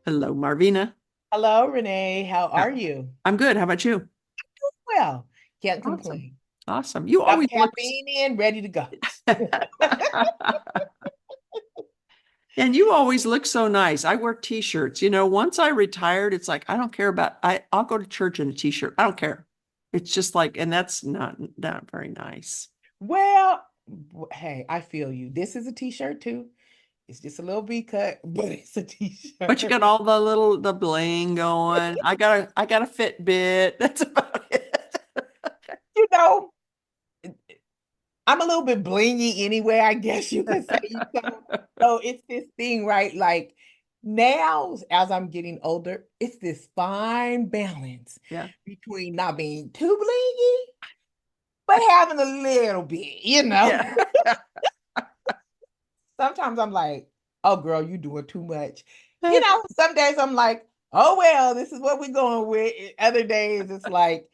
Hello, Marvina. Hello, Renee. How Yeah, are you? I'm good. How about you? Well, can't Awesome. complain. Awesome. You Got always look caffeine in, ready to go. and you always look so nice. I wear t-shirts. Once I retired, it's like I don't care about I'll go to church in a t-shirt. I don't care. It's just like, and that's not very nice. Well, hey, I feel you. This is a t-shirt too. It's just a little V cut, but it's a But you got t-shirt. all the bling going. I got a Fitbit. That's about it. You know, I'm a little bit blingy anyway, I guess you could say. So it's this thing, right? Like now, as I'm getting older, it's this fine balance Yeah. between not being too blingy but having a little bit, Yeah. Sometimes I'm like, oh, girl, you doing too much. Some days I'm like, oh, well, this is what we're going with. Other days it's like,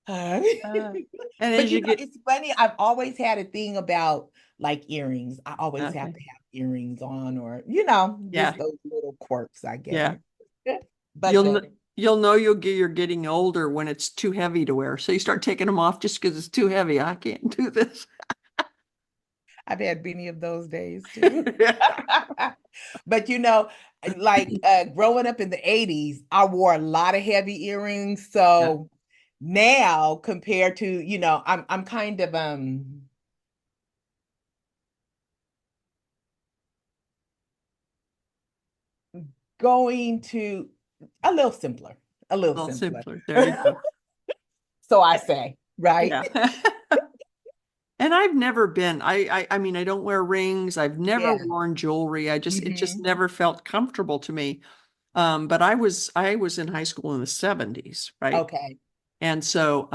uh, Uh, and but as you get it's funny. I've always had a thing about like earrings. I always have okay. to have earrings on, or, Yeah. just those little quirks, I guess. Yeah. But You'll you'll know you're getting older when it's too heavy to wear. So you start taking them off just because it's too heavy. I can't do this. I've had many of those days too. But like growing up in the 80s, I wore a lot of heavy earrings. Yeah. So now compared to, I'm kind of going to a little simpler, a little A little simpler. simpler. There you go. So I say, right? Yeah. And I've never been, I mean, I don't wear rings. I've never Yeah. worn jewelry. It just Hmm. never felt comfortable to me. But I was in high school in the 70s, right? Okay. And so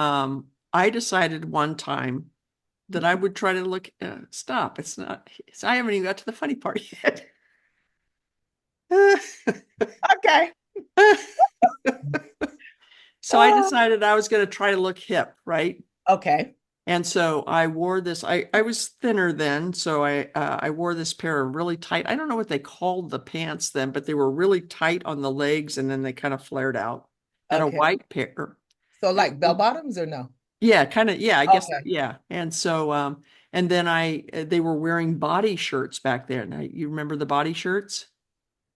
I decided one time that I would try to stop. It's not, I haven't even got to the funny part yet. Okay. So I decided I was going to try to look hip, right? Okay. And so I wore this. I was thinner then, so I wore this pair of really tight. I don't know what they called the pants then, but they were really tight on the legs, and then they kind of flared out. Had a Okay. white pair. So And like bell bottoms or no? yeah, kind of. Yeah, I guess Okay. yeah. And so and then they were wearing body shirts back there. Now you remember the body shirts?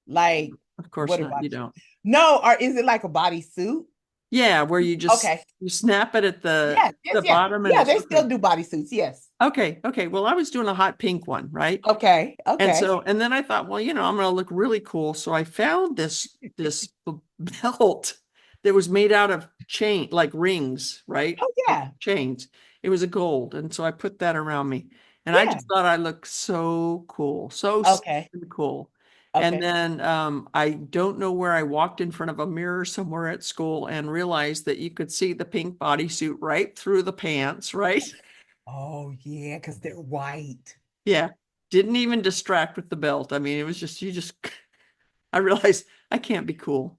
Like Of course what not. about You you? don't. No, or is it like a bodysuit? Yeah, where you just Okay. you snap it at Yes, yes, the yes. bottom and Yeah, it's they still okay. do bodysuits. Yes. Okay. Well, I was doing a hot pink one, right? Okay. And Okay. so, and then I thought, well, I'm going to look really cool. So I found this belt that was made out of like rings, right? Oh Like yeah. chains. It was a gold, and so I put that around me, and I Yeah. just thought I looked so cool, so Okay. cool. And Okay. then I don't know where I walked in front of a mirror somewhere at school and realized that you could see the pink bodysuit right through the pants, right? Oh yeah, because they're white. Yeah. Didn't even distract with the belt. I mean, it was just, I realized I can't be cool.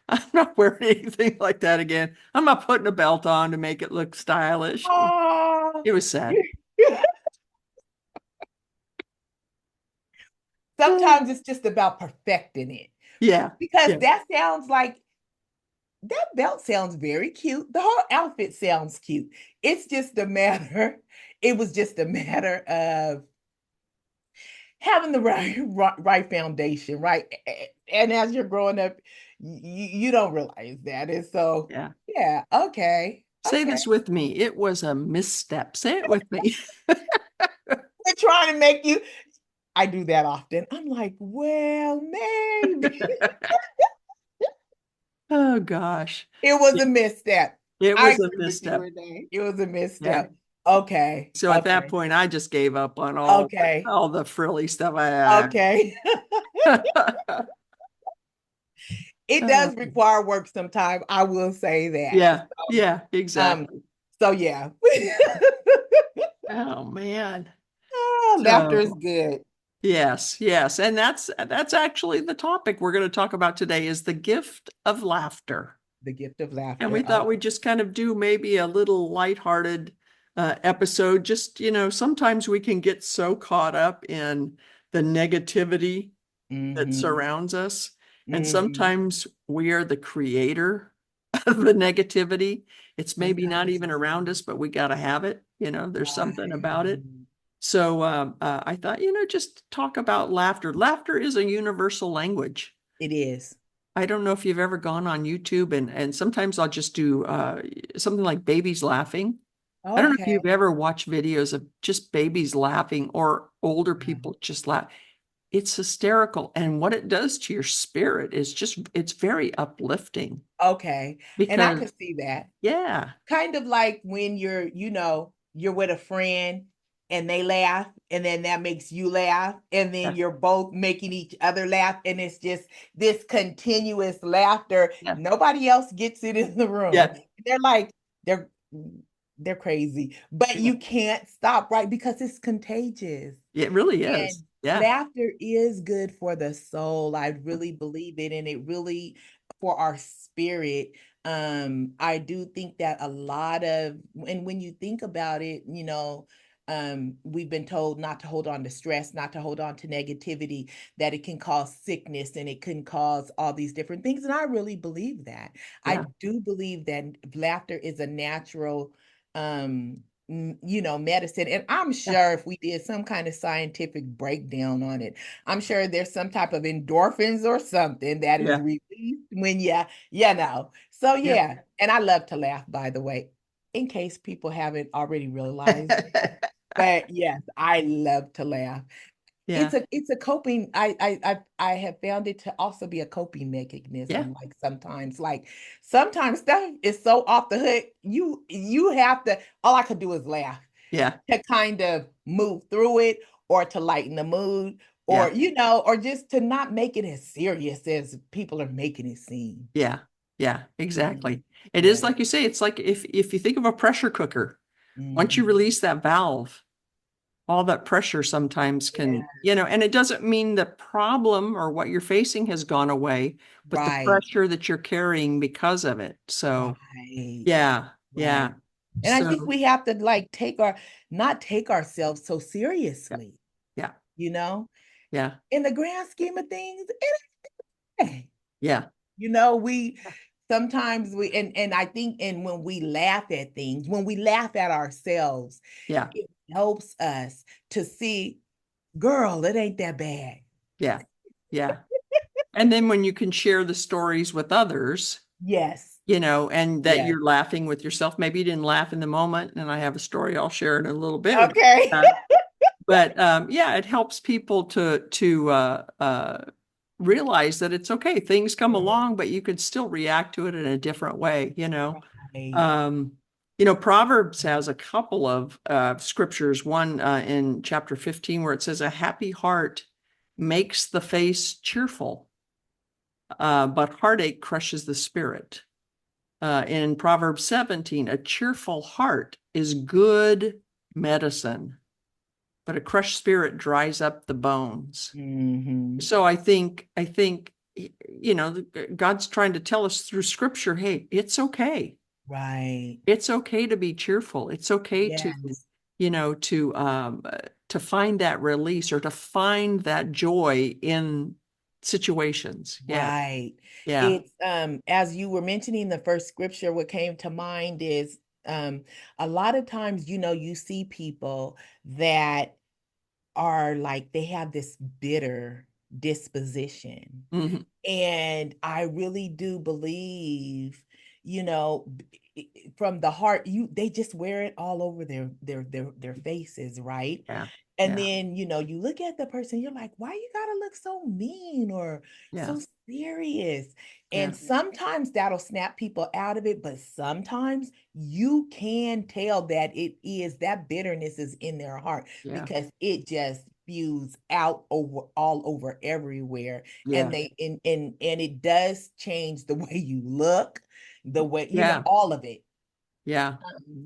I'm not wearing anything like that again. I'm not putting a belt on to make it look stylish. Oh. It was sad. Sometimes it's just about perfecting it Yeah. because Yeah. that belt sounds very cute. The whole outfit sounds cute. It's just a matter, it was just a matter of having the right foundation, right? And as you're growing up, you don't realize that. And so, Yeah. yeah, okay, Say okay. this with me. It was a misstep. Say it with me. They're trying to make you. I do that often. I'm like, well, maybe Oh gosh. it was Yeah, a misstep. it I was a agree with you, misstep. Renee. It was a Yeah. misstep. Okay, So at that okay, point, I just gave up on okay, all the frilly stuff. okay. It does Oh, require work sometimes. I will say that. yeah. Yeah. Um, Exactly. so yeah. Oh man. Laughter is So good. yes, and that's actually the topic we're going to talk about today is the gift of laughter. The gift of And we laughter. thought we'd just kind of do maybe a little lighthearted, episode. Just, sometimes we can get so caught up in the negativity that Mm-hmm. surrounds us. And Mm-hmm. sometimes we are the creator of the negativity. It's maybe not Sometimes even around us, but we got to have it. There's something about it. right. So I thought, just talk about laughter. Laughter is a universal language. It is. I don't know if you've ever gone on YouTube and sometimes I'll just do something like babies laughing. I don't know if Okay. you've ever watched videos of just babies laughing or older Right. people just laugh. It's hysterical. And what it does to your spirit is it's very uplifting Okay. And I because, could see that. yeah, Kind of like when you're with a friend and they laugh and then that makes you laugh and then yeah, you're both making each other laugh and it's just this continuous laughter. yeah, Nobody else gets it in the room. yeah, They're like they're they're crazy, but yeah. you can't stop, right? Because it's contagious. It really is. And Yeah, laughter is good for the soul. I really believe it. And it really, for our spirit, I do think that a lot of, and when you think about it, we've been told not to hold on to stress, not to hold on to negativity, that it can cause sickness and it can cause all these different things. And I really believe that. yeah, I do believe that laughter is a natural medicine. And I'm yeah, sure if we did some kind of scientific breakdown on it, I'm sure there's some type of endorphins or something that is yeah, released when you. So yeah. yeah, and I love to laugh, by the way, in case people haven't already realized. But yes, I love to laugh. Yeah, It's a coping. I have found it to also be a coping yeah, mechanism. Like sometimes stuff is so off the hook. You have to. All I could do is laugh yeah, to kind of move through it, or to lighten the mood, yeah, or just to not make it as serious as people are making it seem. yeah, yeah, Mhm. exactly. It is Yeah. like you say, it's like if you think of a pressure cooker, once you Mhm. release that valve, all that pressure sometimes Yeah. and it doesn't mean the problem or what you're facing has gone away, but the Right. pressure that you're carrying because of it. So, Right. yeah, Right. yeah. And I think So, we have to like not take ourselves so yeah, seriously, yeah, you know, yeah, in the grand scheme of things. Okay. yeah, We sometimes and I think, and when we laugh at things, when we laugh at ourselves, yeah, it helps us to see, girl, it ain't that bad. yeah, yeah. And then when you can share the stories with others, Yes. and that Yes. you're laughing with yourself, maybe you didn't laugh in the moment, and I have a story I'll share in a little bit. Okay. But yeah, it helps people to realize that it's okay. Things come along, but you can still react to it in a different way. Right. Um, Proverbs has a couple of scriptures. One in chapter 15 where it says, "A happy heart makes the face cheerful, but heartache crushes the spirit." In Proverbs 17, "A cheerful heart is good medicine, but a crushed spirit dries up the bones." Hmm. So I think God's trying to tell us through scripture, hey, it's okay. Right. It's okay to be cheerful. It's okay to, Yes. you know, to find that release or to find that joy in situations. Yeah. Right. Yeah. It's as you were mentioning the first scripture, what came to mind is a lot of times, you see people that are like they have this bitter disposition. Hmm. And I really do believe, from the heart, they just wear it all over their faces, right? Yeah. And Yeah. then, you look at the person, you're like, why you gotta look so mean or Yeah. so serious? Yeah. And sometimes that'll snap people out of it, but sometimes you can tell that that bitterness is in their heart Yeah. because it just spews out all over everywhere. And Yeah. it does change the way you look, the way, Yeah. all of it. Yeah.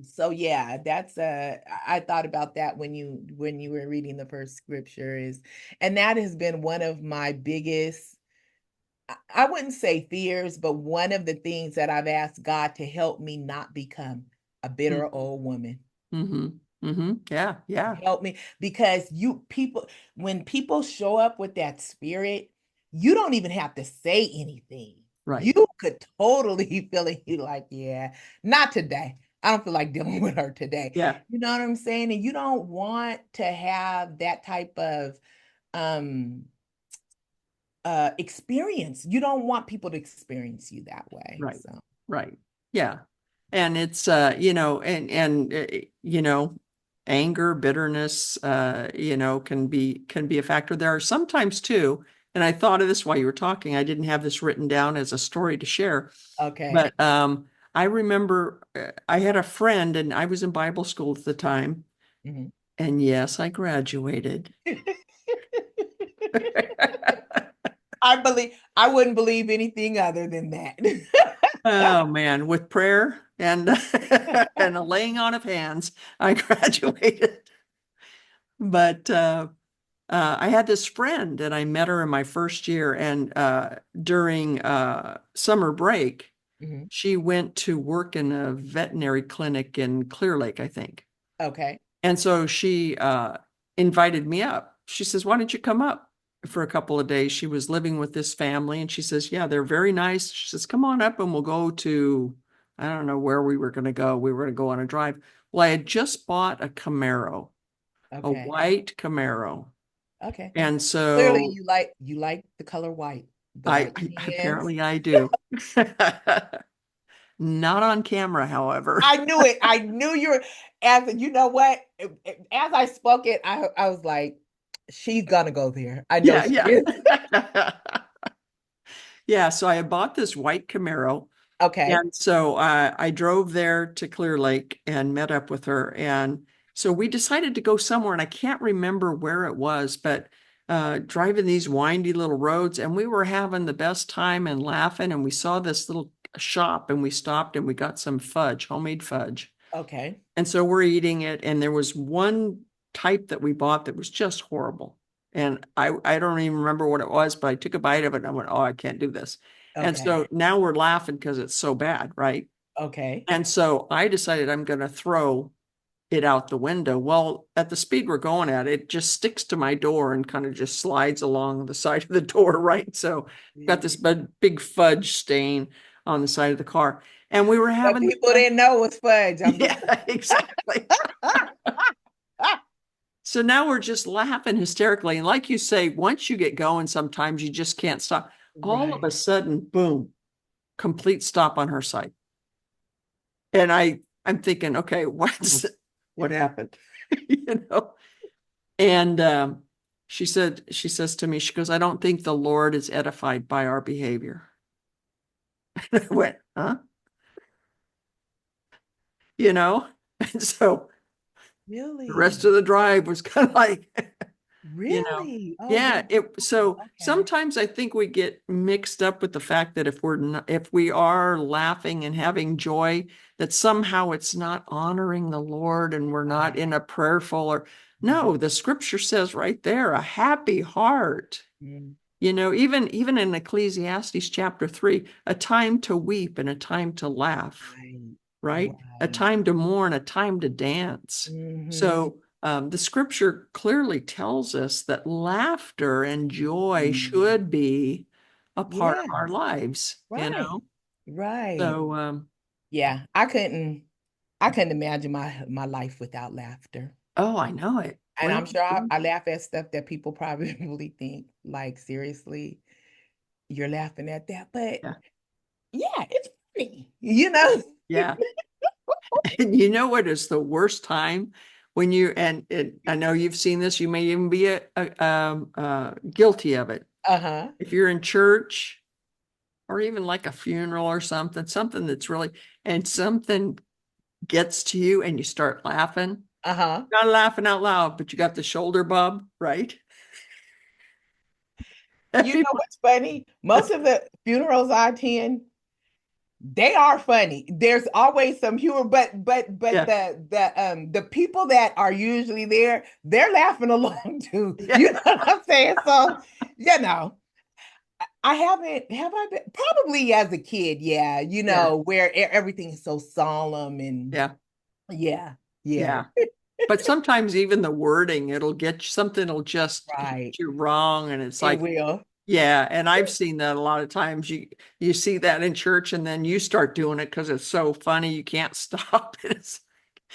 So yeah, I thought about that when you were reading the first scripture, and that has been one of my biggest, I wouldn't say fears, but one of the things that I've asked God to help me not become a Mm. bitter old woman. Mm-hmm. Mm-hmm. Yeah. Yeah. Help me, because you people, when people show up with that spirit, you don't even have to say anything. Right. You could totally feel it. You like, yeah, not today. I don't feel like dealing with her today. Yeah. You know what I'm saying? And you don't want to have that type of um experience. You don't want people to experience you that way. Right. So, Right. Yeah. And it's anger, bitterness can be a factor. There are sometimes too, and I thought of this while you were talking. I didn't have this written down as a story to share, okay. but I remember I had a friend and I was in Bible school at the time, Mhm. and yes, I graduated. I wouldn't believe anything other than that. Oh man, with prayer and and a laying on of hands, I graduated. But I had this friend and I met her in my first year, and during summer break, Mhm. she went to work in a veterinary clinic in Clear Lake, I think. Okay. And so she invited me up. She says, "Why don't you come up for a couple of days?" She was living with this family, and she says, "Yeah, they're very nice." She says, "Come on up and we'll go to, I don't know where we were going to go. We were going to go on a drive." Well, I had just bought a Camaro, a Okay. white Camaro. Okay. And Clearly so you like the color white, the I, white I hands. apparently I do. Not on camera, however. I knew it. I knew you were, as you know what? As I spoke it, I was like, she's gonna go there. I know Yeah, she yeah. is. Yeah, so I had bought this white Camaro. Okay. And so I drove there to Clear Lake and met up with her. And so we decided to go somewhere, and I can't remember where it was, but driving these windy little roads, and we were having the best time and laughing. And we saw this little shop, and we stopped and we got some fudge, homemade fudge. Okay. And so we're eating it, and there was one type that we bought that was just horrible. And I don't even remember what it was, but I took a bite of it and I went, "Oh, I can't do this." And Okay. so now we're laughing because it's so bad, right? Okay. And so I decided I'm going to throw it out the window. Well, at the speed we're going at, it just sticks to my door and kind of just slides along the side of the door, right? So got this Really? big fudge stain on the side of the car. And we were But having the people best. didn't know it was fudge. I'm just Yeah, exactly. So now we're just laughing hysterically. And like you say, once you get going, sometimes you just can't stop. All of a right. sudden, boom, complete stop on her side. And I'm thinking, okay, what happened? You know? And she says to me, she goes, "I don't think the Lord is edified by our behavior." And I went, huh? You know? And so the rest Really? of the drive was kind of like, you know, Really? Oh, yeah, wow. it so Okay. sometimes I think we get mixed up with the fact that if we're not, if we are laughing and having joy, that somehow it's not honoring the Lord and we're not in Right. a prayerful or Mhm. no, the scripture says right there, a happy heart. Mm. You know, even in Ecclesiastes chapter 3, a time to weep and a time to laugh, Right. right? A Right. time to mourn, a time to dance. Hmm. So the scripture clearly tells us that laughter and joy should be a part of Yeah. our lives, you Right. know? Right. So, Yeah. I couldn't imagine my life without laughter. oh, I know it. And Well, I'm sure I laugh at stuff that people probably think, like, seriously, you're laughing at that. But yeah, yeah, it's funny, you know? yeah. And you know what is the worst time when I know you've seen this, you may even be guilty of it. Uh-huh. If you're in church or even like a funeral or something that's really, and something gets to you and you start laughing, Uh-huh. not laughing out loud, but you got the shoulder bub, right? You know what's funny? Most of the funerals I attend, they are funny. There's always some humor, but Yeah, the people that are usually there, they're laughing along too. yeah, You know what I'm saying? So, you know, I haven't have I been probably as a kid, yeah, yeah, where everything is so solemn and yeah. yeah. Yeah, Yeah. But sometimes even the wording, it'll get something will just hit right. you wrong. And it's It like, will. yeah. And I've seen that a lot of times. You see that in church and then you start doing it because it's so funny. You can't stop. It's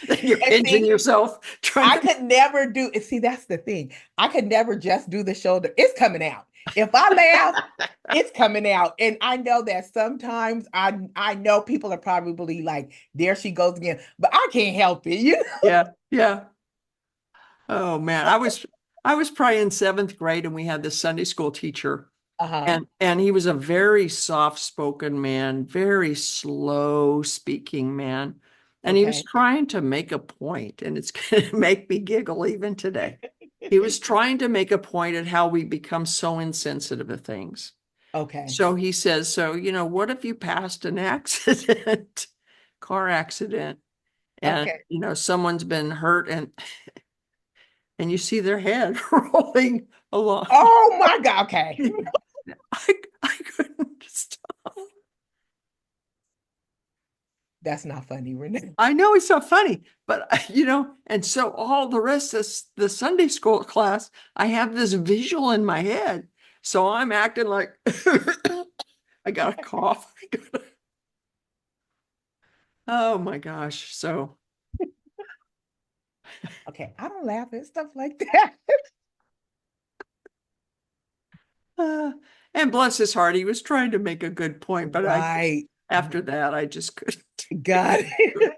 then you're And pinching see, yourself trying I to. could never do see, that's the thing. I could never just do the shoulder. It's coming out. If I laugh, it's coming out. And I know that sometimes I know people are probably like, there she goes again, but I can't help it. You know? Yeah. Yeah. Oh man. I was probably in seventh grade and we had this Sunday school teacher. Uh-huh. And he was a very soft-spoken man, very slow speaking man. And he was Okay. trying to make a point, and it's going to make me giggle even today. He was trying to make a point at how we become so insensitive of things. Okay. So he says, so, what if you passed an accident, car accident, and, Okay. someone's been hurt and you see their head rolling along. Oh my God. Okay. I couldn't stop. That's not funny, Renee. I know it's not funny, but and so all the rest of the Sunday school class, I have this visual in my head. So I'm acting like I got a cough. Oh my gosh. So, Okay. I don't laugh at stuff like that. uh, and bless his heart, he was trying to make a good point, but Right. after that, I just couldn't. Got it.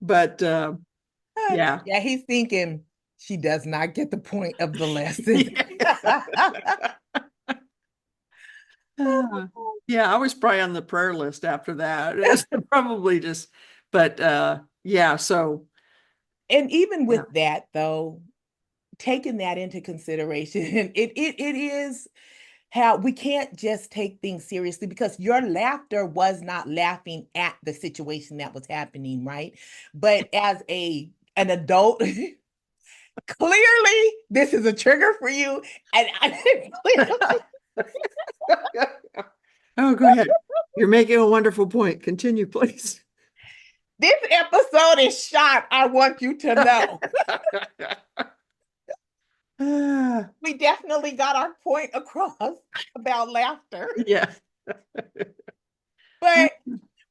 But yeah. Yeah, he's thinking she does not get the point of the lesson. Yeah. Yeah, I was probably on the prayer list after that. It's probably just, but yeah, so And even yeah, with that, though, taking that into consideration, it is how we can't just take things seriously because your laughter was not laughing at the situation that was happening, right? But as an adult, clearly this is a trigger for you. And I clearly oh, go ahead. You're making a wonderful point. Continue, please. this episode is shot. I want you to know. We definitely got our point across about laughter. Yeah. But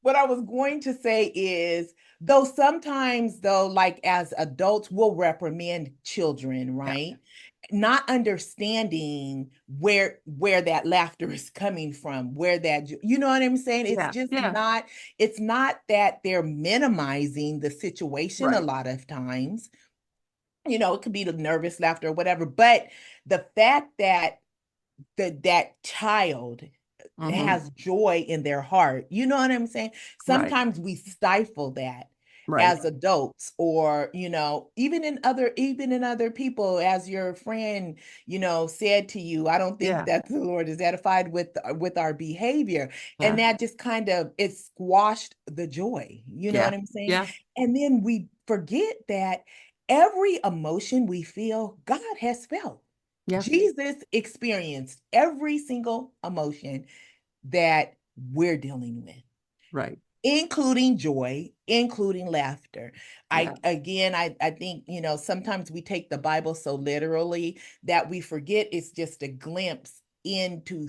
what I was going to say is, though sometimes, though, like as adults, we'll reprimand children, Yeah. right? Not understanding where that laughter is coming from, where that you know what I'm saying? It's Yeah. just Yeah. not, it's not that they're minimizing the situation a Right. lot of times. It could be the nervous laughter or whatever, but the fact that that child Hmm. has joy in their heart. You know what I'm saying? Right. Sometimes we stifle that Right. as adults or even in other people, as your friend said to you, I don't think Yeah. that the Lord is edified with our behavior, and Yeah. that just kind of it squashed the joy, you know Yeah. what I'm saying? Yeah. And then we forget that every emotion we feel God has felt. Yeah. Jesus experienced every single emotion that we're dealing with, Right. including joy, including laughter. Yeah. I think, sometimes we take the Bible so literally that we forget it's just a glimpse into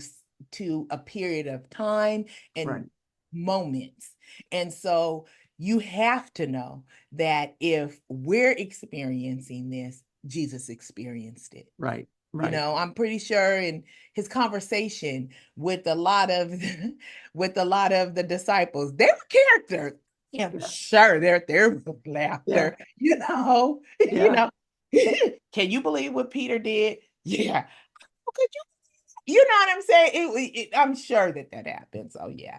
to a period of time and Right. moments. And so you have to know that if we're experiencing this, Jesus experienced it. Right. Right. I'm pretty sure in his conversation with a lot of with a lot of the disciples, they were characters. Yeah, Yeah. sure, there was Yeah. laughter. You know, you Yeah. know. Can you believe what Peter did? Yeah. How could you know what I'm saying? I'm sure that happened. So yeah,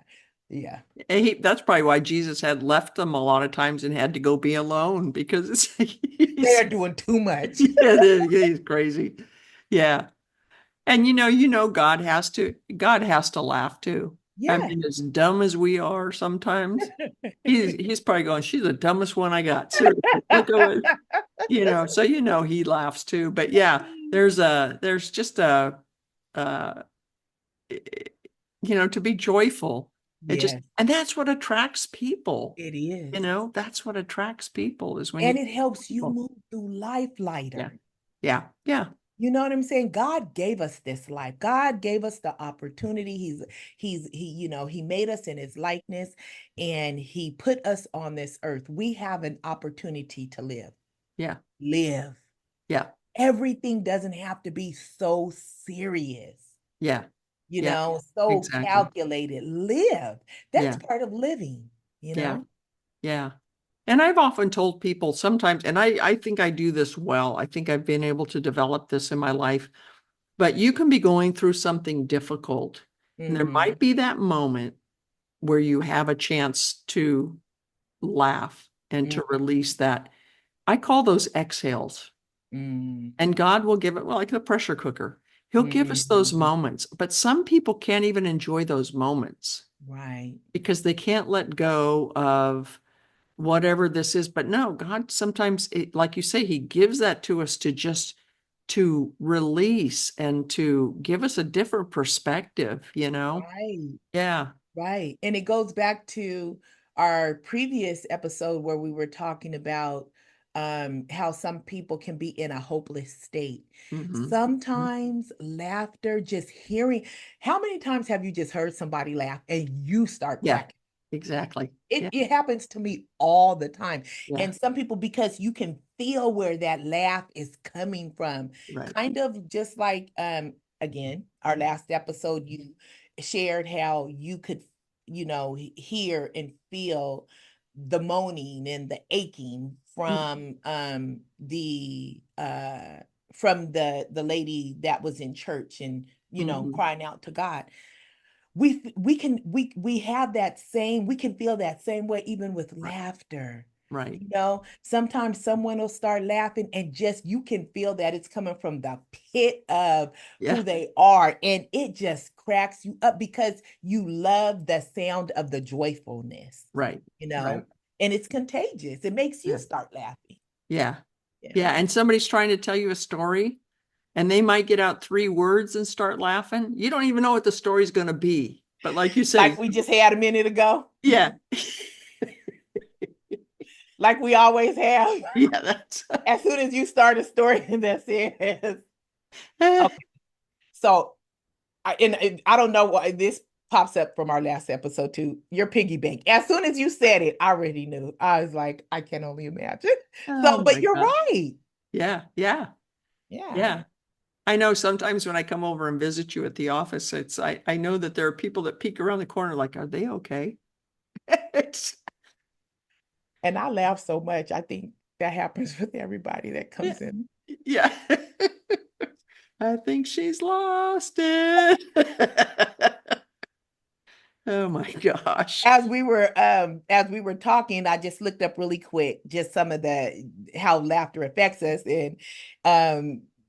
yeah. And that's probably why Jesus had left them a lot of times and had to go be alone because he's, They're doing too much. yeah, he's crazy. Yeah. And God has to laugh too. I Yeah. mean, as dumb as we are sometimes, he's probably going, she's the dumbest one I got. Seriously. Look at what, so he laughs too. But yeah, there's just a to be joyful Yes, And that's what attracts people. it You is. know, that's what attracts people is when you And it helps you people. move through life Yeah. lighter. Yeah. Yeah. You know what I'm saying? God gave us this life. God gave us the opportunity. He made us in his likeness and he put us on this earth. We have an opportunity to live. Yeah. Live. Yeah. Everything doesn't have to be so serious, Yeah. Yeah. so Exactly. calculated. Live. That's Yeah. part of living, you Yeah. know? Yeah. And I've often told people sometimes, and I think I do this well. I think I've been able to develop this in my life, but you can be going through something difficult. And there Mm-hmm. might be that moment where you have a chance to laugh and to release that. I call those exhales. Mm-hmm. And God will give it, well, like the pressure cooker. He'll give us those Mm-hmm. moments, but some people can't even enjoy those moments Right. because they can't let go of whatever this is. But no, God sometimes, like you say, he gives that to us to just to release and to give us a different perspective, you know? Right. Yeah. Right. And it goes back to our previous episode where we were talking about how some people can be in a hopeless state. Hmm. Sometimes laughter, just hearing, how many times have you just heard somebody laugh and you start Yeah, cracking? exactly. It Yeah. it happens to me all the time. Yeah. And some people, because you can feel where that laugh is coming from, Right. kind of just like again, our last episode, you shared how you could, hear and feel the moaning and the aching Mhm. from the lady that was in church and Mhm. crying out to God. We have that same, we can feel that same way even with Right. laughter. Right. Sometimes someone will start laughing and just you can feel that it's coming from the pit of Yeah. who they are, and it just cracks you up because you love the sound of the joyfulness, Right. you Right. know and it's contagious. It makes you Yeah. start laughing. Yeah. Yeah. Yeah. And somebody's trying to tell you a story and they might get out three words and start laughing. You don't even know what the story's going to be. But like you Like say, we just had a minute ago, yeah. like we always have. Yeah, that's As soon as you start a story, that's it. Okay. So and I don't know why this pops up from our last episode too. Your piggy bank. As soon as you said it, I already knew. I was like, I can only imagine. oh So, but my you're gosh. right. Yeah. Yeah. Yeah. Yeah. I know sometimes when I come over and visit you at the office, I know that there are people that peek around the corner like, are they okay? It's, And I laugh so much. I think that happens with everybody that yeah. comes in. Yeah. I think she's lost it. Oh my gosh. As we were talking, I just looked up really quick just some of the how laughter affects us. And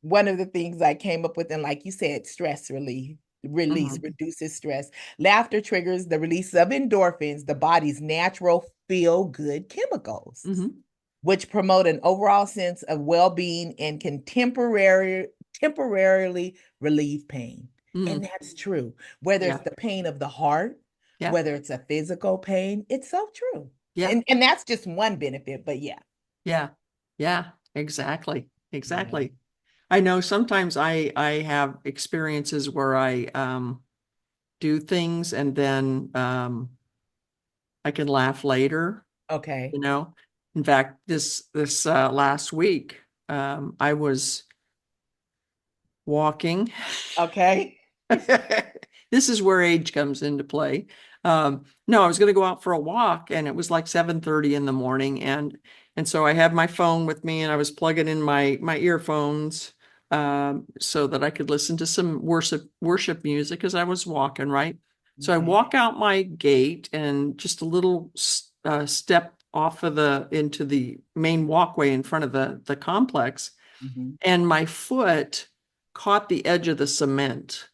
one of the things I came up with, and like you said, stress release Mhm. reduces stress. Laughter triggers the release of endorphins, the body's natural feel good chemicals, Mhm. which promote an overall sense of well-being and can temporarily relieve pain. And Mm. that's true. Whether it's Yeah. the pain of the heart, Yeah. whether it's a physical pain, it's so true. Yeah. And that's just one benefit, but yeah. Yeah. Yeah. Exactly. Yeah. Exactly. I know sometimes I have experiences where I do things and then I can laugh later, Okay. you know. In fact, this last week, I was walking. Okay. This is where age comes into play. No, I was going to go out for a walk, and it was like 7:30 in the morning, and so I had my phone with me, and I was plugging in my earphones so that I could listen to some worship music as I was walking, right? So I Okay. walk out my gate, and just a little step off of the into the main walkway in front of the complex, Mhm. and my foot caught the edge of the cement,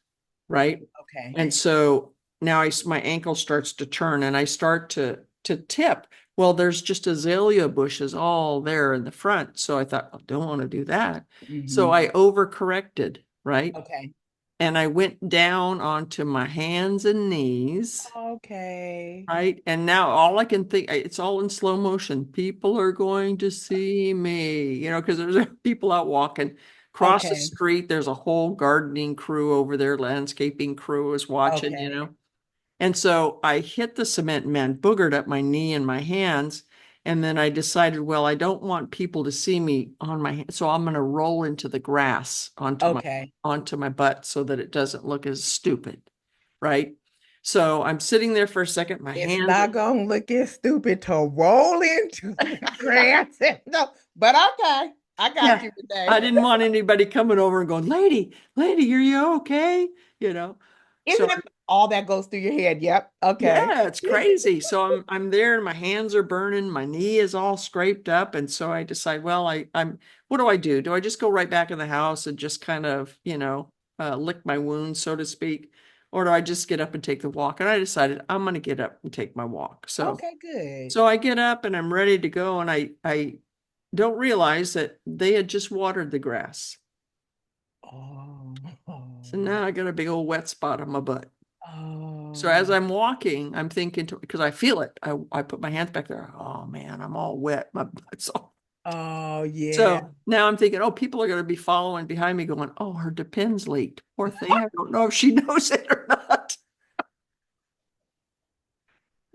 right? Okay. And so now my ankle starts to turn and I start to tip. Well, there's just azalea bushes all there in the front. So I thought, I don't want to do that. So Mhm. I overcorrected, right? Okay. and I went down onto my hands and knees, Okay. right? And now all I can think, it's all in slow motion. People are going to see me, because there's people out walking. Across the Okay. street, there's a whole gardening crew over there, landscaping crew is watching. Okay. And so I hit the cement, man, boogered up my knee and my hands. And then I decided, well, I don't want people to see me on my hand, so I'm going to roll into the grass Okay. onto my butt so that it doesn't look as stupid, right? So I'm sitting there for a second, my It's hands, not gonna look as stupid to roll into the grass. No, but okay. I got yeah, you I today. didn't want anybody coming over and going, lady, are you okay? You know. So Isn't it all that goes through your head? Yep. Okay. yeah, it's crazy. So I'm there and my hands are burning, my knee is all scraped up. And so I decide, well, I'm what do I do? Do I just go right back in the house and just kind of, lick my wounds, so to speak? Or do I just get up and take the walk? And I decided I'm gonna get up and take my walk. So Okay, good. so I get up and I'm ready to go, and I don't realize that they had just watered the grass. Oh, So now I got a big old wet spot on my butt. So as oh, I'm walking, I'm thinking because I feel it. I put my hands back there. Oh man, I'm all wet. My butt's all. oh, yeah. So now I'm thinking, oh, people are going to be following behind me, going, oh, her Depends leaked. Poor thing. I don't know if she knows it or not.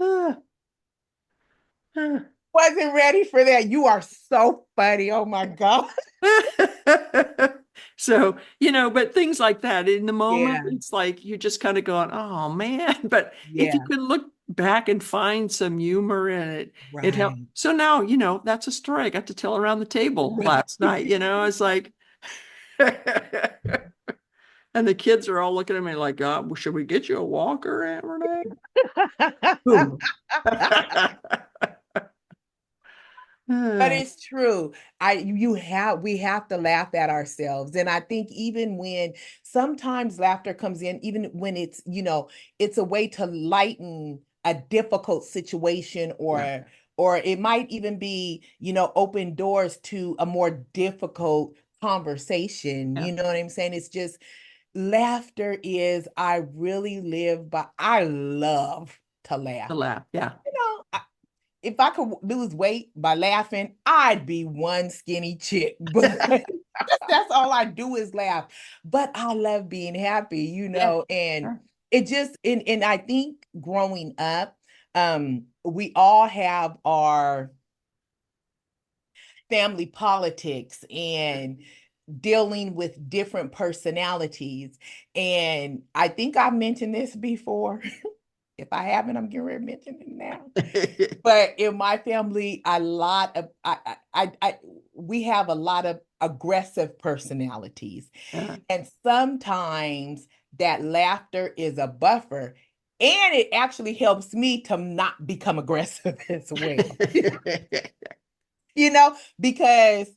Ah, ah. Wasn't ready for that. You are so funny. Oh my God. So, but things like that in the moment, Yeah, it's like you're just kind of going, oh man. But if you yeah, could look back and find some humor in it, it helped. right. So now, that's a story I got to tell around the table Right. last night. It's like, and the kids are all looking at me like, should we get you a walker, Aunt Renee? Boom. But it's true. We have to laugh at ourselves. And I think even when sometimes laughter comes in, even when it's a way to lighten a difficult situation, Yeah, or it might even be, open doors to a more difficult conversation. yeah, You know what I'm saying? It's just laughter is I really live by I love to laugh. to laugh. Yeah. You know, if I could lose weight by laughing, I'd be one skinny chick. But that's all I do is laugh. But I love being happy, Yeah. and Sure. it just and I think growing up, we all have our family politics and dealing with different personalities. And I think I've mentioned this before. If I haven't, I'm getting ready to mention it now. But in my family, a lot of we have a lot of aggressive personalities, Yeah. and sometimes that laughter is a buffer, and it actually helps me to not become aggressive as well. Because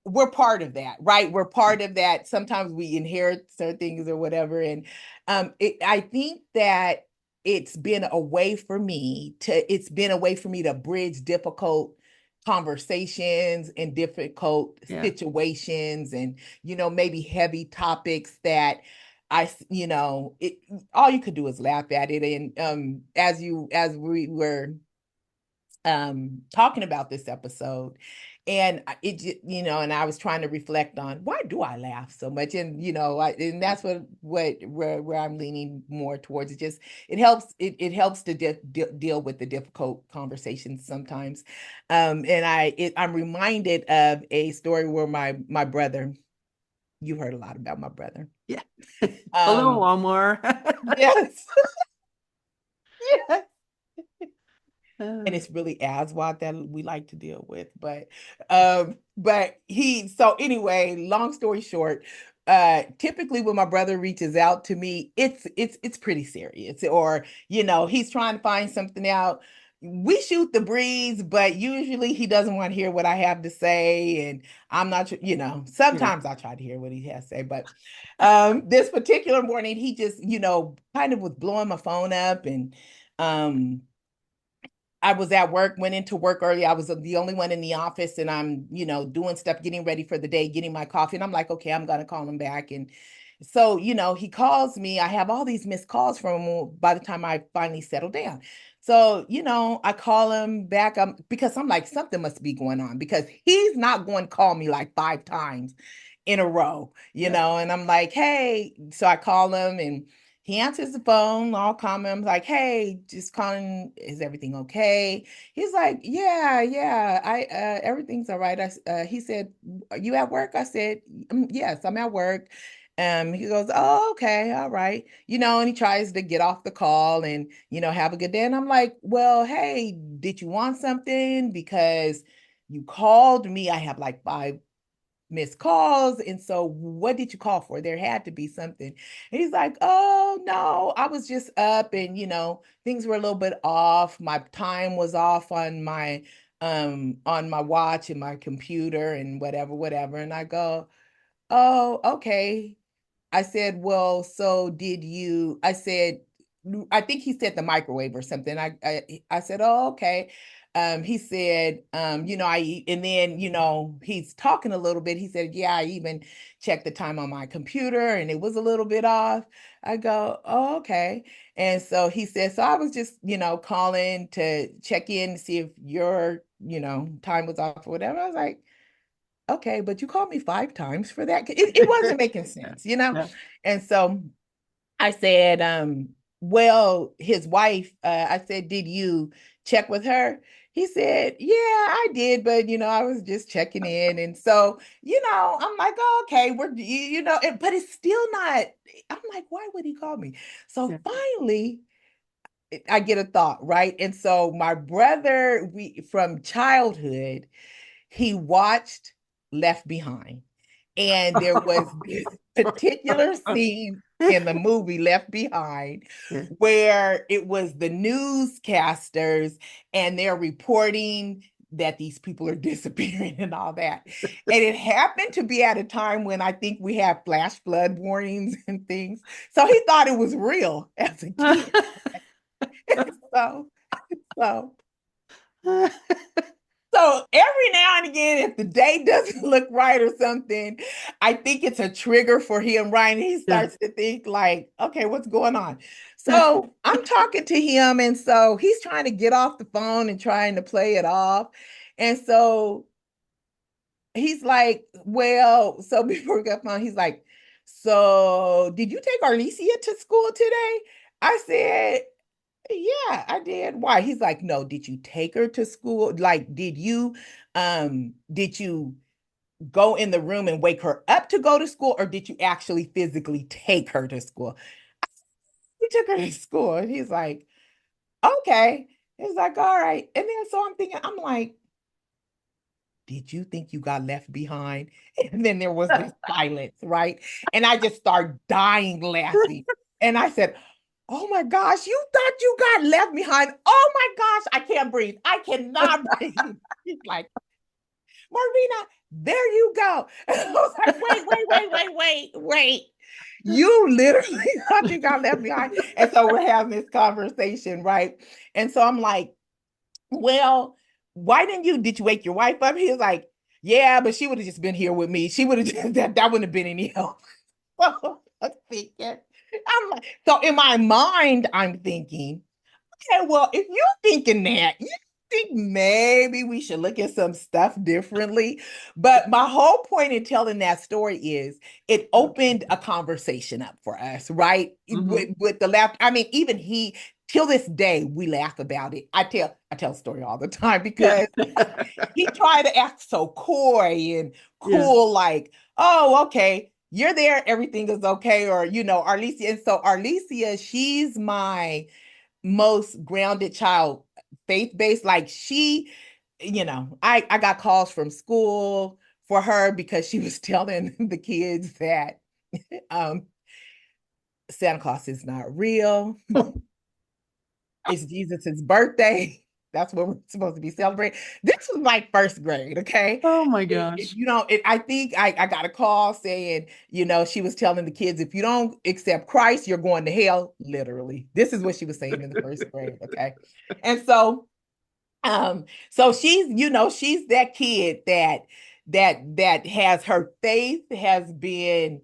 we're part of that, right? We're part of that. Sometimes we inherit certain things or whatever. And I think that it's been a way for me to bridge difficult conversations and difficult Yeah. situations, and, maybe heavy topics that all you could do is laugh at it. And as we were talking about this episode, and and I was trying to reflect on why do I laugh so much, and and that's where I'm leaning more towards. It helps to deal with the difficult conversations sometimes. And I'm reminded of a story where my brother, you heard a lot about my brother. Yeah. Hello, um Omar. yes. Yes. And Uh, it's really Aswad that we like to deal with. But so anyway, long story short, typically when my brother reaches out to me, it's pretty serious, or he's trying to find something out. We shoot the breeze, but usually he doesn't want to hear what I have to say, and I'm not, yeah. sometimes I try to hear what he has to say, but this particular morning he just, kind of was blowing my phone up, and um I was at work, went into work early. I was the only one in the office, and I'm, doing stuff, getting ready for the day, getting my coffee. And I'm like, okay, I'm gonna call him back. And So, he calls me. I have all these missed calls from him by the time I finally settle down. So, I call him back because I'm like, something must be going on because he's not going to call me like 5 times in a row, Yeah. and I'm like, hey, so I call him and he answers the phone, all calm. I'm like, hey, just calling, is everything okay? He's like, yeah, yeah, everything's all right. He said, are you at work? I said, yes, I'm at work. He goes, oh, okay, all right. And he tries to get off the call and, have a good day. And I'm like, well, hey, did you want something? Because you called me. I have like 5 missed calls. And so what did you call for? There had to be something. And he's like, oh no, I was just up and things were a little bit off. My time was off on my watch and my computer and whatever, whatever. And I go, oh, okay. I said, well, so did you? I said, I think he said the microwave or something. I said, oh, okay. He said, and then, he's talking a little bit. He said, yeah, I even checked the time on my computer and it was a little bit off. I go, oh, okay. And so he said, so I was just, calling to check in to see if your, time was off or whatever. I was like, okay, but you called me 5 times for that. It wasn't making Yeah. sense. Yeah. And so I said, well, his wife, I said, did you check with her? He said, yeah, I did, but I was just checking in. And so, I'm like, oh, okay, but it's still not, I'm like, why would he call me? So Yeah. finally, I get a thought, right? And so my brother, we from childhood, he watched Left Behind. And there was this particular scene in the movie Left Behind Yeah. where it was the newscasters and they're reporting that these people are disappearing and all that. And it happened to be at a time when I think we had flash flood warnings and things. So he thought it was real as a kid. So, so So every now and again, if the day doesn't look right or something, I think it's a trigger for him, right? And he Yeah. starts to think like, okay, what's going on? So I'm talking to him, and so he's trying to get off the phone and trying to play it off. And so he's like, well, so before we got phone, he's like, so did you take Arlesia to school today? I said, yeah, I did. Why? He's like, no, did you take her to school? Like, did you go in the room and wake her up to go to school, or did you actually physically take her to school? We took her to school. And he's like, okay. He's like, all right. And then so I'm thinking, I'm like, did you think you got left behind? And then there was this silence, right? And I just start dying laughing. And I said, oh my gosh, you thought you got left behind. Oh my gosh, I can't breathe. I cannot breathe. He's like, Marina, there you go. And I was like, wait. You literally thought you got left behind. And so we're having this conversation, right? And so I'm like, well, why did you wake your wife up? He was like, yeah, but she would have just been here with me. She would have just, that wouldn't have been any help. So I'm thinking, I'm like, so in my mind, I'm thinking, okay, well, if you're thinking that, you think maybe we should look at some stuff differently. But my whole point in telling that story is it opened a conversation up for us, right? Mhm. With the laugh. I mean, even he, till this day, we laugh about it. I tell a story all the time Yeah. because he tried to act so coy and Yeah. cool, like, oh, okay, you're there, everything is okay, or Arlesia. And so Arlesia, she's my most grounded child, faith-based. Like I got calls from school for her because she was telling the kids that um Santa Claus is not real. It's Jesus's birthday. That's what we're supposed to be celebrating. This was like first grade, okay? Oh my gosh. I think I got a call saying, she was telling the kids, if you don't accept Christ, you're going to hell, literally. This is what she was saying in the first grade, okay? And so she's that kid that has her faith has been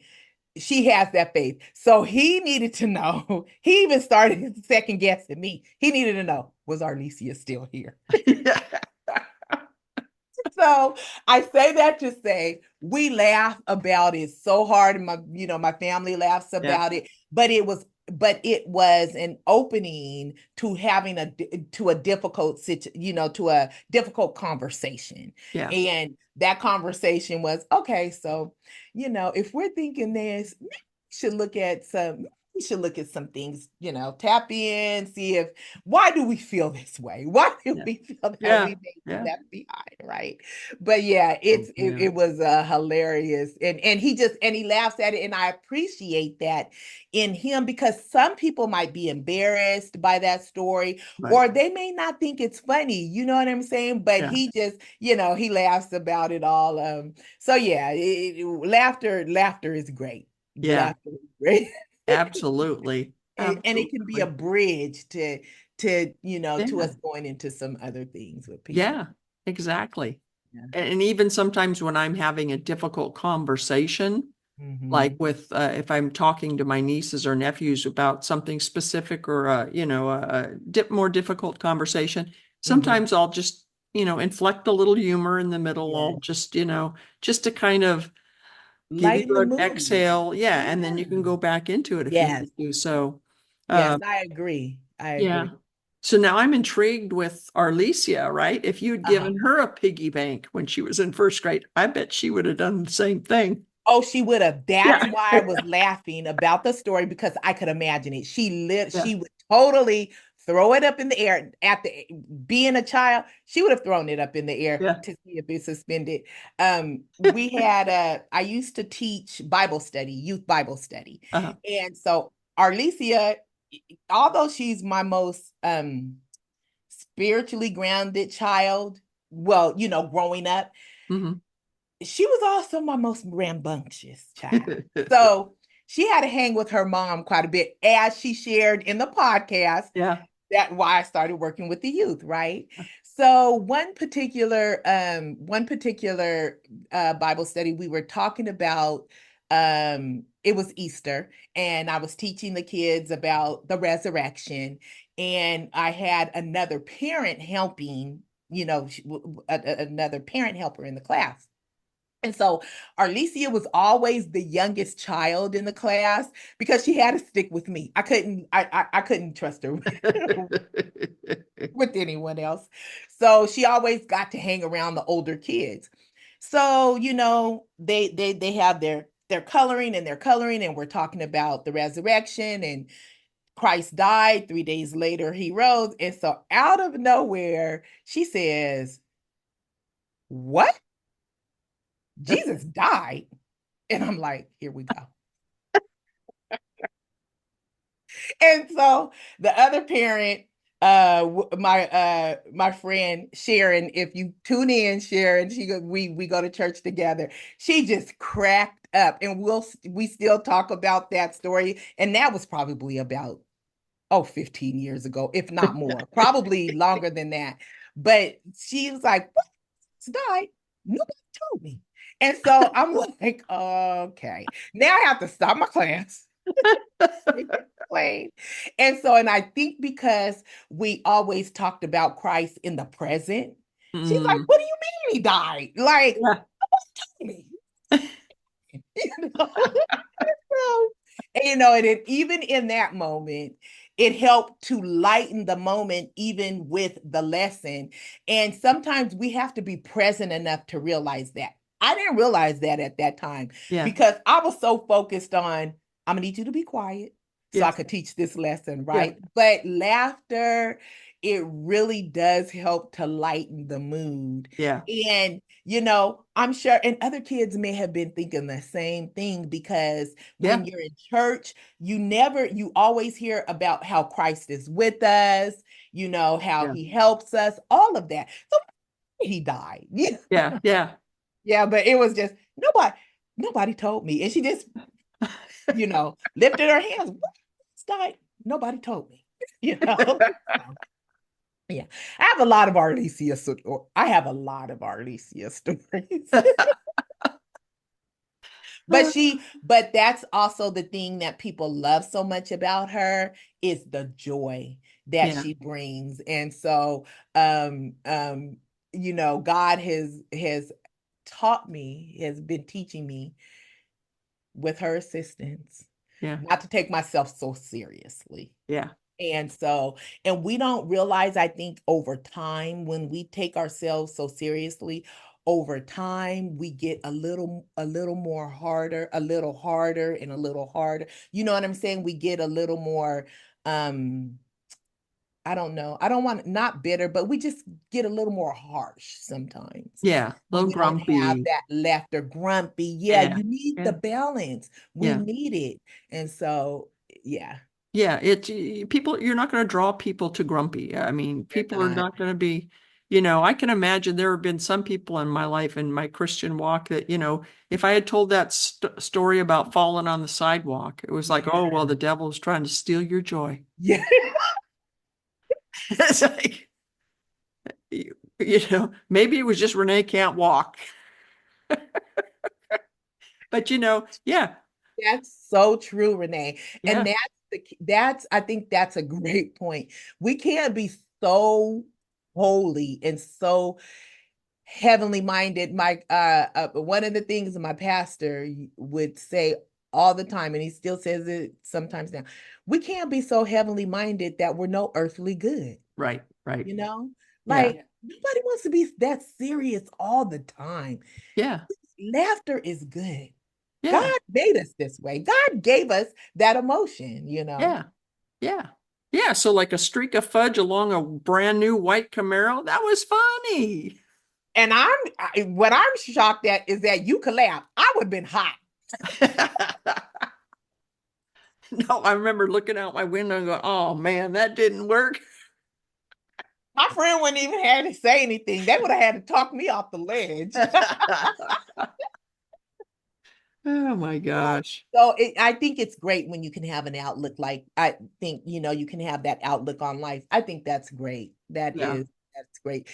she has that faith. So he needed to know. He even started second guessing me. He needed to know, was Arlesia still here? Yeah. So I say that to say we laugh about it so hard, and my family laughs Yeah. about it. But it was an opening to having to a difficult to a difficult conversation. Yeah. And that conversation was, okay, so if we're thinking this, maybe we should look at some things, tap in, see if why do we feel this way? Why do Yeah. we feel that Yeah. we may be Yeah. left behind, right? But yeah, Oh, yeah. it was hilarious, and he laughs at it, and I appreciate that in him, because some people might be embarrassed by that story, Right. or they may not think it's funny. You know what I'm saying? But Yeah. he just, he laughs about it all. So yeah, laughter is great. Yeah. Laughter is great. Absolutely. And it can be a Absolutely. bridge to Yeah. us going into some other things with people. Yeah. Exactly. Yeah. And even sometimes when I'm having a difficult conversation, like Hmm. with if I'm talking to my nieces or nephews about something specific or more difficult conversation, Hmm. sometimes I'll just inflect a little humor in the middle. Yeah. I'll just to kind of give you Lighten the an mood. exhale, yeah, and then you Yeah. can go back into it if you Yes. need to. So Yes, uh, I agree. I yeah. agree. So now I'm intrigued with Arlesia, right? If you'd Uh-huh. given her a piggy bank when she was in first grade, I bet she would have done the same thing. Oh, she would have. That's Yeah. why I was laughing about the story, because I could imagine it. Yeah. She would totally throw it up in the air being a child. She would have thrown it up in the air Yeah. to see if it's suspended. I used to teach Bible study, youth Bible study. Uh-huh. And so Arlesia, although she's my most spiritually grounded child, well, growing up, Hmm. she was also my most rambunctious child. So she had to hang with her mom quite a bit, as she shared in the podcast. Yeah. That's why I started working with the youth, right? So one particular Bible study, we were talking about, it was Easter, and I was teaching the kids about the resurrection, and I had another parent helping, another parent helper in the class. And so Arlesia was always the youngest child in the class, because she had to stick with me. I couldn't trust her with anyone else. So she always got to hang around the older kids. So, they have their coloring, and we're talking about the resurrection, and Christ died, 3 days later he rose. And so out of nowhere, she says, "What? Jesus died?" And I'm like, here we go. And so the other parent, my friend Sharon, if you tune in, Sharon, we go to church together. She just cracked up, and we still talk about that story. And that was probably about 15 years ago, if not more, probably longer than that. But she was like, "What? Died? Nobody told me." And so I'm like, okay, now I have to stop my class. Explain. And I think because we always talked about Christ in the present, she's like, Mm. "What do you mean he died? Like, Yeah. tell me." You know? So, and it, even in that moment, it helped to lighten the moment, even with the lesson. And sometimes we have to be present enough to realize that. I didn't realize that at that time, Yeah. because I was so focused on, I'm gonna need you to be quiet so I Yes. could teach this lesson, Yeah. right? But laughter, it really does help to lighten the mood. Yeah. And I'm sure, and other kids may have been thinking the same thing, because Yeah. when you're in church, you always hear about how Christ is with us, how Yeah. he helps us, all of that. So he died. Yeah. Yeah. Yeah. Yeah, but it was just nobody told me. And she just, lifted her hands. What? Died? Nobody told me. You know? Yeah. I have a lot of Arlesia stories. But that's also the thing that people love so much about her is the joy that Yeah, she brings. And so, um, um, God has taught me, has been teaching me with her assistance, yeah, not to take myself so seriously. yeah, And so, and we don't realize, I think, over time, when we take ourselves so seriously, over time, we get a little more harder, a little harder, and a little harder. You know what I'm saying? We get a little more, um, I don't know. I don't want not bitter, but we just get a little more harsh sometimes yeah. A when little we don't have grumpy. that laughter, grumpy. Yeah, Yeah, you need the yeah, balance. We yeah. need it. And so, yeah, Yeah, people, you're not going to draw people to grumpy. I mean, they're people are not. not going to be, I can imagine there have been some people in my life, in my Christian walk, that, if I had told that story about falling on the sidewalk, it was like, oh, well, Yeah. the devil's trying to steal your joy. Yeah. It's like, maybe it was just Renee can't walk. But, yeah, That's so true, Renee. And yeah, I think that's a great point. We can't be so holy and so heavenly minded. One of the things my pastor would say all the time, and he still says it sometimes now, we can't be so heavenly minded that we're no earthly good, right, right. you know? Yeah, Like nobody wants to be that serious all the time. yeah, Laughter is good. yeah, God made us this way. God gave us that emotion. yeah, yeah. Yeah, so like a streak of fudge along a brand new white Camaro, that was funny. And what I'm shocked at is that you collapsed. I would have been hot. No, I remember looking out my window and going, oh man, that didn't work. My friend wouldn't even have to say anything. They would have had to talk me off the ledge. Oh my gosh. So I think it's great when you can have an outlook like I think you can have that outlook on life. I think that's great. Yeah. That's great.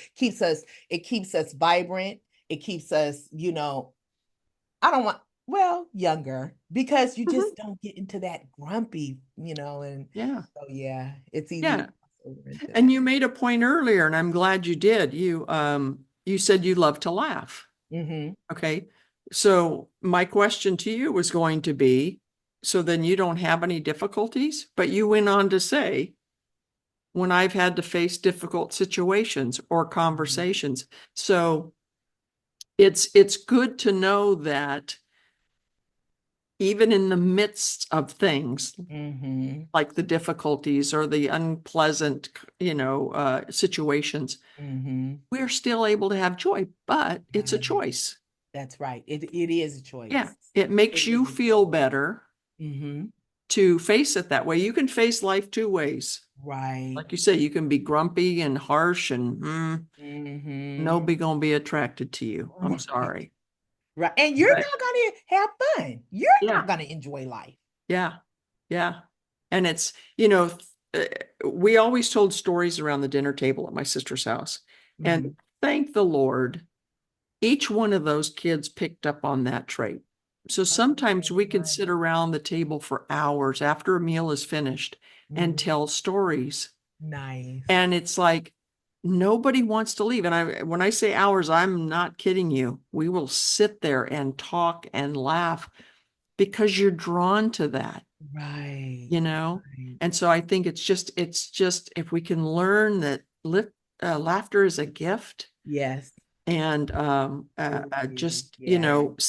It keeps us vibrant. It keeps us, I don't want younger because you Mhm. just don't get into that grumpy, and Yeah. so yeah, it's easy to Yeah. cross over into And that. you made a point earlier, and I'm glad you did. You said you love to laugh. Hmm. Okay. So my question to you was going to be, so then you don't have any difficulties, but you went on to say, when I've had to face difficult situations or conversations. So it's good to know that even in the midst of things Hmm. like the difficulties or the unpleasant, situations, Hmm. we're still able to have joy, but it's a Right. choice. That's right. It is a Yeah. choice. It It makes you is a feel choice. better Hmm. to face it that way. You can face life two ways. Right. Like you say, you can be grumpy and harsh and Hmm. nobody gonna be attracted to you. I'm sorry. Right. And you're But not going to have fun. You're yeah, not going to enjoy life. yeah, yeah. And it's, uh, we always told stories around the dinner table at my sister's house. And Hmm. thank the Lord, each one of those kids picked up on that trait. So sometimes Oh, we can nice. sit around the table for hours after a meal is finished and Mhm. tell stories. Nice. And it's like nobody wants to leave. And when I say hours, I'm not kidding you. We will sit there and talk and laugh because you're drawn to that, Right. you know? Right. And so I think it's just if we can learn that laughter is a gift Yes. and It is. just, Yes.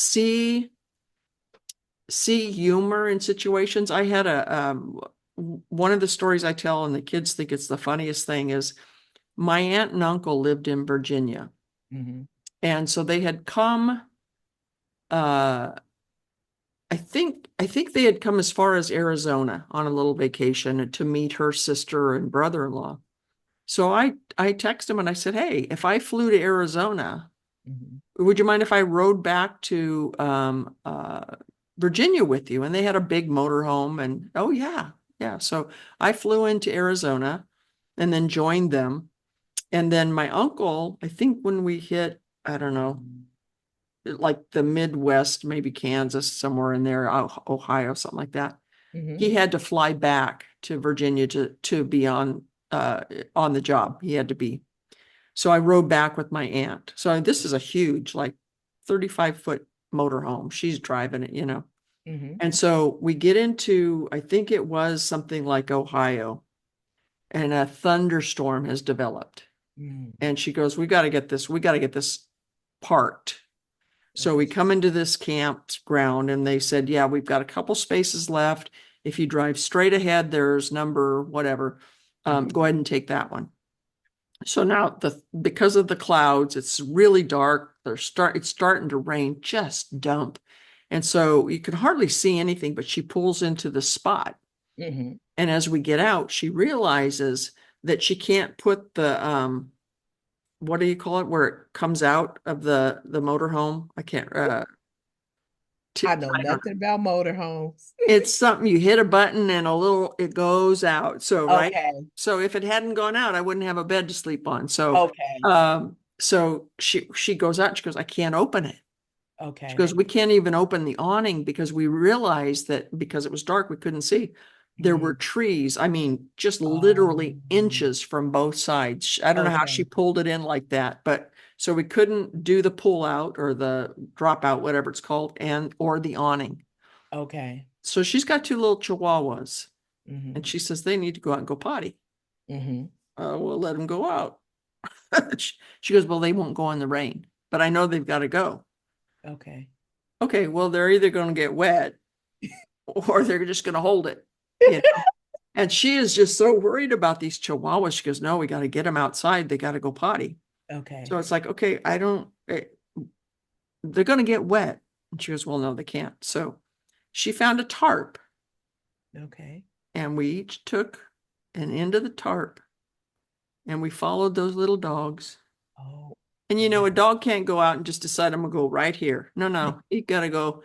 see humor in situations. I had one of the stories I tell, and the kids think it's the funniest thing is my aunt and uncle lived in Virginia. Hmm. And so they had come, uh, I think they had come as far as Arizona on a little vacation to meet her sister and brother-in-law. So I texted him and I said, "Hey, if I flew to Arizona, Hmm. would you mind if I rode back to Virginia with you?" And they had a big motorhome and oh yeah, yeah. So I flew into Arizona and then joined them. And then my uncle, I think when we hit, I don't know, like the Midwest, maybe Kansas, somewhere in there, Ohio, something like that. Mhm. He had to fly back to Virginia to be on the job. He had to be. So I rode back with my aunt. So this is a huge, like 35-foot motorhome. She's driving it, you know. Mhm. And so we get into, I think it was something like Ohio, and a thunderstorm has developed. Mm. And she goes, we got to get this parked. So we Okay. come into this campground and they said, yeah, we've got a couple spaces left. If you drive straight ahead, there's number whatever. Go ahead and take that one. So now because of the clouds, it's really dark. It's starting to rain, just dump. And so you can hardly see anything, but she pulls into the spot. Mhm. And as we get out, she realizes that she can't put the what do you call it, where it comes out of the motorhome? I can't I know I don't know. nothing about motorhomes. It's something you hit a button and it goes out. So right. Okay. So if it hadn't gone out, I wouldn't have a bed to sleep on. Okay. So she goes out and she goes, I can't open it. She Okay. goes, we can't even open the awning because we realized that because it was dark, we couldn't see. There were Mhm. trees. I mean, just literally Um, inches from both sides. I don't know how she okay. pulled it in like that, but so we couldn't do the pull out or the drop out, whatever it's called, or the awning. Okay. So she's got two little chihuahuas Mhm. and she says they need to go out and go potty. Mhm. We'll let them go out. She goes, well, they won't go in the rain, but I know they've got to go. Okay. Okay, well, they're either going to get wet or they're just going to hold it, you know. And she is just so worried about these chihuahuas. She goes, no, we got to get them outside. They got to go potty. So Okay. it's like, okay, they're going to get wet. And she goes, well, no, they can't. So she found a tarp Okay. and we each took an end of the tarp and we followed those little dogs. Oh, And you know, a wow. dog can't go out and just decide I'm gonna go right here. No, no, you gotta go.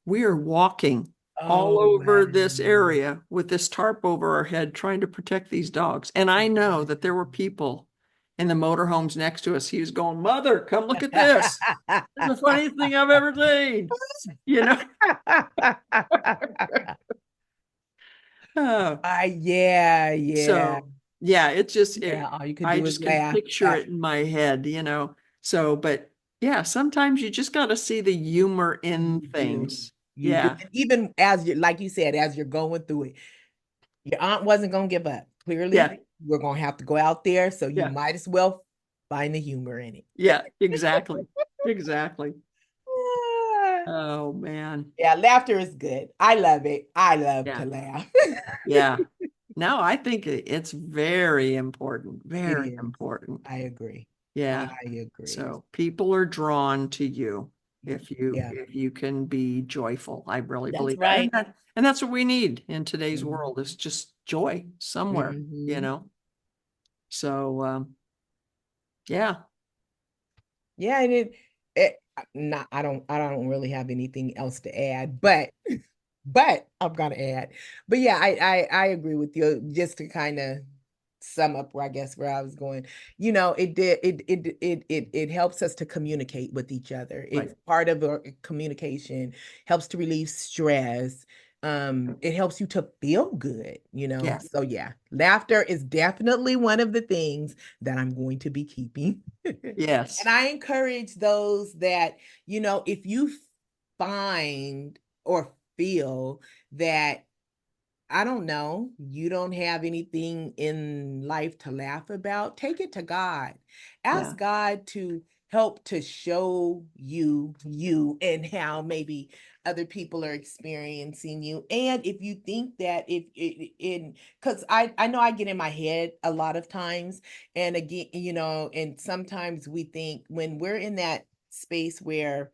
We are walking all Oh, over this wow. area with this tarp over our head trying to protect these dogs. And I know that there were people in the motorhomes next to us. He was going, Mother, come look at this. This is the funniest thing I've ever seen. You know? Oh, Yeah, yeah, so yeah, yeah. All you could I do is just can laugh. picture it in my head, you know. So, but yeah, sometimes you just got to see the humor in You do. things. You do. Yeah, And even as you, like you said, as you're going through it, your aunt wasn't going to give up. yeah, Clearly, we're going to have to go out there. So you yeah, might as well find the humor in it. yeah, exactly. Exactly. Ah, Oh man. yeah, laughter is good. I love it. I love Yeah, to laugh. yeah. No, I think it's It very is. important. I agree. I Yeah. agree. So people are drawn to you Yeah, if you can be joyful. I really that's believe that. right. And that's what we need in today's world Mhm. is just joy somewhere, you Mhm. know. So yeah. Yeah, and it not I don't really have anything else to add, but I'm gonna add. But yeah, I agree with you. Just to kind of sum up where I guess where I was going, it helps us to communicate with each other. Right. It's part of our communication, helps to relieve stress. It helps you to feel good, you know. Yeah. So yeah, laughter is definitely one of the things that I'm going to be keeping. And Yes. I encourage those that, if you find or feel that, I don't know, you don't have anything in life to laugh about, take it to God. Yeah. Ask God to help to show you and how maybe other people are experiencing you. And if you think that if in because I know I get in my head a lot of times, and again, and sometimes we think when we're in that space where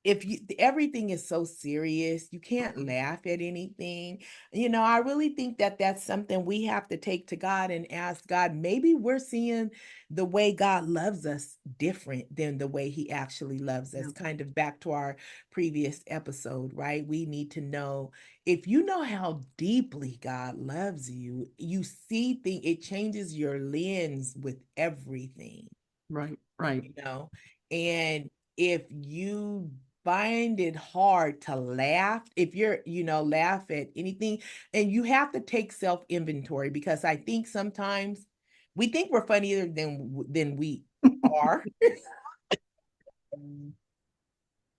if you everything is so serious, you can't laugh at anything. I really think that that's something we have to take to God and ask God, maybe we're seeing the way God loves us different than the way he actually loves Yeah. us. Kind of back to our previous episode, right? We need to know, if you know how deeply God loves you, you see things, it changes your lens with everything, Right. Right. you know. And if you find it hard to laugh, if you're, laugh at anything, and you have to take self inventory, because I think sometimes we think we're funnier than we are.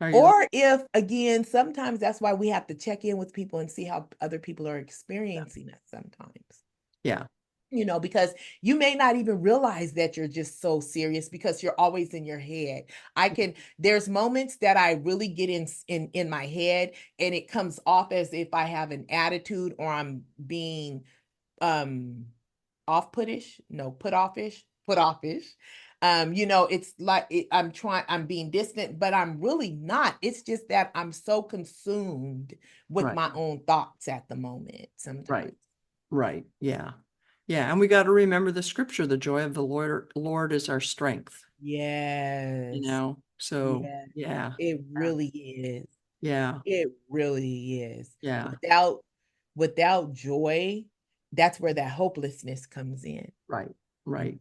Are you? Or if, again, sometimes that's why we have to check in with people and see how other people are experiencing it sometimes. Yeah. Because you may not even realize that you're just so serious because you're always in your head. There's moments that I really get in my head, and it comes off as if I have an attitude, or I'm being um off-puttish, no, put offish. It's like I'm being distant, but I'm really not. It's just that I'm so consumed with Right. my own thoughts at the moment Right. sometimes. Right. Yeah. Yeah. And we got to remember the scripture, the joy of the Lord is our strength, Yes. So Yeah, yeah. it really is. Yeah. It really is. Yeah. Without joy, that's where that hopelessness comes in. Right. Mhm. Right.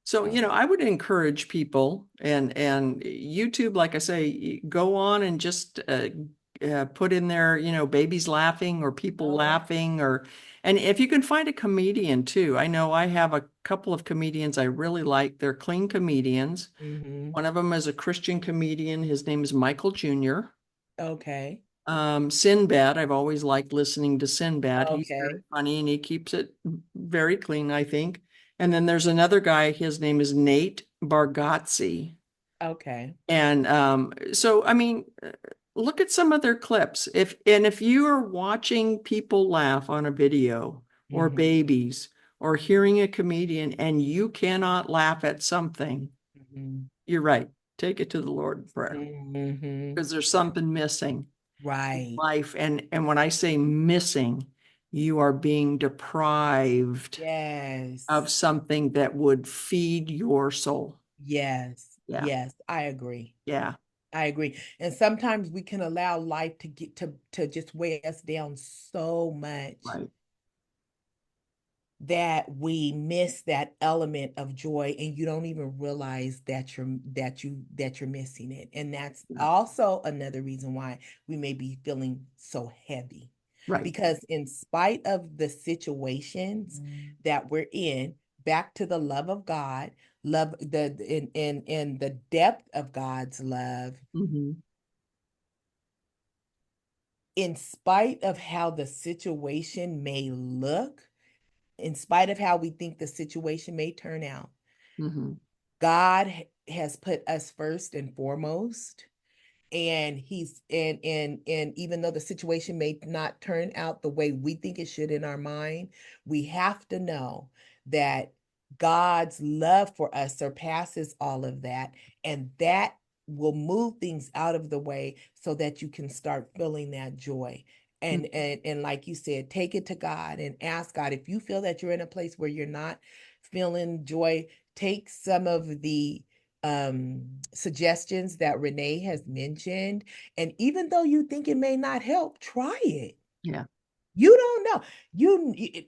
So, So, I would encourage people and YouTube, like I say, go on and just put in there, babies laughing or people oh, laughing and if you can find a comedian too. I know I have a couple of comedians I really like. They're clean comedians. hmm, One of them is a Christian comedian. His name is Michael Jr. okay, Sinbad, I've always liked listening to Sinbad. He's very okay, funny and he keeps it very clean, I think. And then there's another guy, his name is Nate Bargatze. okay. And so, I mean, look at some of their clips. If you are watching people laugh on a video or Hmm. babies or hearing a comedian and you cannot laugh at something, Hmm. you're right. Take it to the Lord in prayer Hmm. because there's something missing Right. life. And when I say missing, you are being deprived Yes. of something that would feed your soul. Yes. Yeah. Yes. I agree. Yeah. I agree. And sometimes we can allow life to get to just weigh us down so much Right. that we miss that element of joy, and you don't even realize that you're missing it. And that's Yeah. also another reason why we may be feeling so heavy, Right. because in spite of the situations that we're in, back to the love of God, love in the depth of God's love, Hmm. in spite of how the situation may look, in spite of how we think the situation may turn out, Hmm. God has put us first and foremost. And and even though the situation may not turn out the way we think it should in our mind, we have to know that God's love for us surpasses all of that. And that will move things out of the way so that you can start feeling that joy. And like you said, take it to God and ask God. If you feel that you're in a place where you're not feeling joy, take some of the suggestions that Renee has mentioned. And even though you think it may not help, try it. Yeah. You don't know.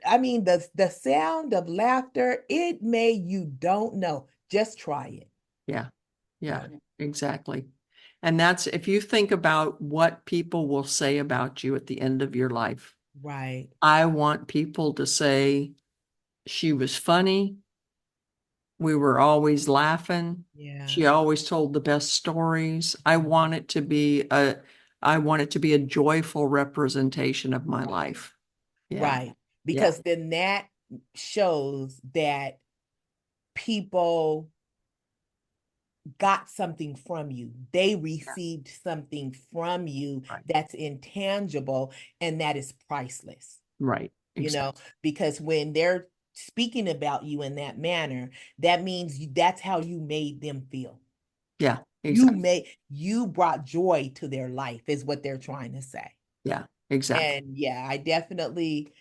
I mean, the sound of laughter, you don't know. Just try it. Yeah. Yeah. So, Exactly. And that's if you think about what people will say about you at the end of your life. right. I want people to say she was funny. We were always laughing. Yeah. She always told the best stories. I want it to be a joyful representation of my life. Yeah. Right. Yeah. Because then that shows that people got something from you. They Yeah. received something from you Right. that's intangible and that is priceless. Right. you know, Exactly. because when they're speaking about you in that manner, that means that's how you made them feel. Yeah. You Exactly. made you brought joy to their life, is what they're trying to say. Yeah. Exactly. And yeah, I definitely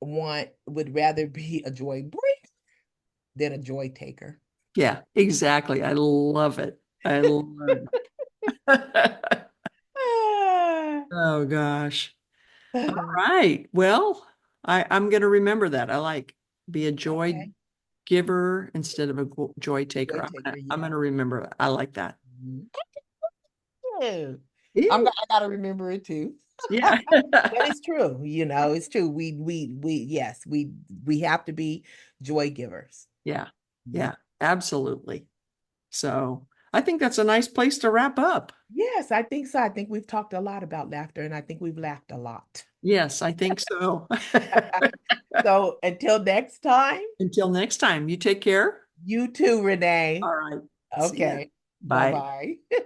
would rather be a joy bringer than a joy taker. Yeah. Exactly. I love it. I love it. Ah. Oh gosh. All right. Well, I'm going to remember that. I like be a joy Okay. giver instead of a joy taker. Joy taker, I'm yeah. going to remember that. I like that. Mhm. Oh, Ew. I gotta remember it too. Yeah. But it's true, it's true. Yes, we have to be joy givers. Yeah. Ye- Yeah. Absolutely. So I think that's a nice place to wrap up. Yes, I think so. I think we've talked a lot about laughter, and I think we've laughed a lot. Yes, I think so. So until next time, Until next time, you take care. you too, Renee. All right. See ya. Okay. Bye. Bye-bye.